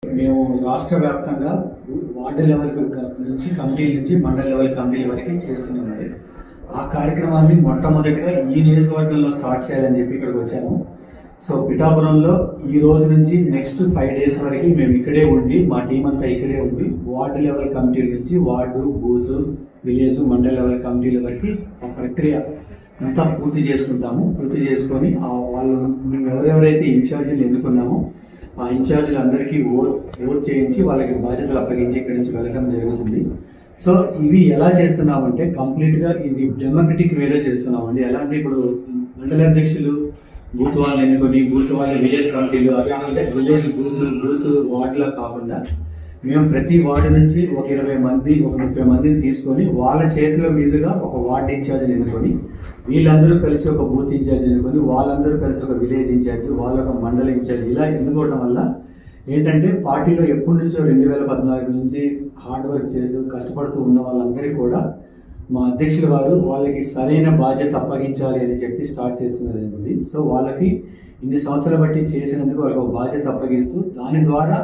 మేము రాష్ట్ర వ్యాప్తంగా వార్డు లెవెల్ నుంచి కమిటీల నుంచి మండల లెవెల్ కమిటీల వరకు చేస్తున్నామండి. ఆ కార్యక్రమాన్ని మొట్టమొదటిగా ఈ నియోజకవర్గంలో స్టార్ట్ చేయాలని చెప్పి ఇక్కడికి వచ్చాము. సో పిఠాపురంలో ఈ రోజు నుంచి నెక్స్ట్ 5 days వరకు మేము ఇక్కడే ఉండి మా టీం అంతా ఇక్కడే ఉండి వార్డు లెవెల్ కమిటీల నుంచి వార్డు, బూత్, విలేజ్, మండల లెవెల్ కమిటీల వరకు ఆ ప్రక్రియ అంతా పూర్తి చేసుకుంటాము. పూర్తి చేసుకొని వాళ్ళు మేము ఎవరెవరైతే ఇన్ఛార్జీలు ఎన్నుకున్నామో ఆ ఇన్ఛార్జీలు అందరికీ ఓట్ చేయించి వాళ్ళకి బాధ్యతలు అప్పగించి ఇక్కడి నుంచి వెళ్ళడం జరుగుతుంది. సో ఇవి ఎలా చేస్తున్నామంటే కంప్లీట్గా ఇది డెమోక్రటిక్ వేలో చేస్తున్నామండి. ఎలా అంటే ఇప్పుడు మండల అధ్యక్షులు బూత్ వాళ్ళని ఎన్నుకొని బూత్ వాళ్ళ విలేజ్ కమిటీలు అంటే విలేజ్ బూత్ వార్డులో కాకుండా మేము ప్రతి వార్డు నుంచి ఒక 20 మంది ఒక 30 మందిని తీసుకొని వాళ్ళ చేతుల మీదుగా ఒక వార్డు ఇన్ఛార్జిని ఎన్నుకొని వీళ్ళందరూ కలిసి ఒక బూత్ ఇన్ఛార్జ్ ఎన్నుకొని వాళ్ళందరూ కలిసి ఒక విలేజ్ ఇన్ఛార్జ్ వాళ్ళ ఒక మండల ఇన్ఛార్జ్ ఇలా ఎన్నుకోవడం వల్ల ఏంటంటే పార్టీలో ఎప్పటి నుంచో 2014 నుంచి హార్డ్ వర్క్ చేస్తూ కష్టపడుతూ ఉన్న వాళ్ళందరికీ కూడా మా అధ్యక్షుల వారు వాళ్ళకి సరైన బాధ్యత అప్పగించాలి అని చెప్పి స్టార్ట్ చేస్తున్నది ఏంటి. సో వాళ్ళకి ఇన్ని సంవత్సరాలు బట్టి చేసినందుకు వాళ్ళకి ఒక బాధ్యత అప్పగిస్తూ దాని ద్వారా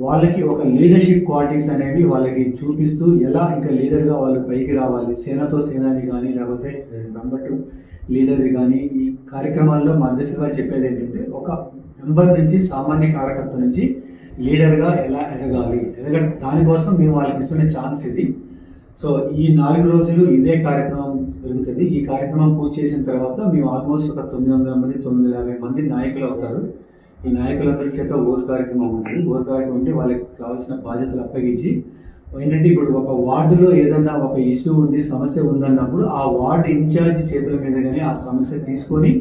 వాళ్ళకి ఒక లీడర్షిప్ క్వాలిటీస్ అనేవి వాళ్ళకి చూపిస్తూ ఎలా ఇంకా లీడర్గా వాళ్ళు పైకి రావాలి, సేనతో సేనాని కానీ లేకపోతే మెంబర్ లీడర్ది కానీ ఈ కార్యక్రమాల్లో మా అధ్యక్షుల వారు చెప్పేది ఏంటంటే ఒక మెంబర్ నుంచి సామాన్య కార్యకర్త నుంచి లీడర్గా ఎలా ఎదగాలి దానికోసం మేము వాళ్ళకి ఇస్తున్న ఛాన్స్ ఇది. సో ఈ 4 రోజులు ఇదే కార్యక్రమం జరుగుతుంది. ఈ కార్యక్రమం పూర్తి చేసిన తర్వాత మేము ఆల్మోస్ట్ ఒక 900 మంది 950 మంది నాయకులు అవుతారు. ఈ నాయకులందరి చేత ఓట్ కార్యక్రమం ఉంటుంది. ఓట్ కార్యక్రమం ఉంటే వాళ్ళకి కావాల్సిన బాధ్యతలు అప్పగించి ఏంటంటే ఇప్పుడు ఒక వార్డులో ఏదన్నా ఒక ఇష్యూ ఉంది, సమస్య ఉందన్నప్పుడు ఆ వార్డు ఇన్ఛార్జ్ చేతుల మీద కానీ ఆ సమస్య తీసుకొని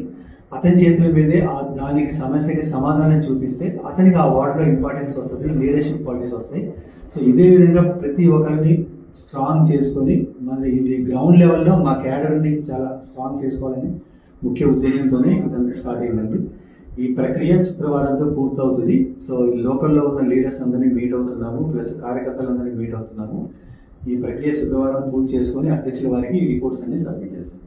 అతని చేతుల మీదే దానికి సమస్యకి సమాధానం చూపిస్తే అతనికి ఆ వార్డులో ఇంపార్టెన్స్ వస్తుంది, లీడర్షిప్ క్వాలిటీస్ వస్తాయి. సో ఇదే విధంగా ప్రతి ఒక్కరిని స్ట్రాంగ్ చేసుకొని మరి ఇది గ్రౌండ్ లెవెల్లో మా క్యాడర్ని చాలా స్ట్రాంగ్ చేసుకోవాలని ముఖ్య ఉద్దేశంతోనే ఇదంతా స్టార్ట్ అయిందండి. ఈ ప్రక్రియ శుక్రవారంతో పూర్తవుతుంది. సో లోకల్లో ఉన్న లీడర్స్ అందరినీ మీట్ అవుతున్నాము, ప్లస్ కార్యకర్తలందరినీ మీట్ అవుతున్నాము. ఈ ప్రక్రియ శుక్రవారం పూర్తి చేసుకొని అధ్యక్షుల వారికి రిపోర్ట్స్ అన్ని సబ్మిట్ చేస్తాం.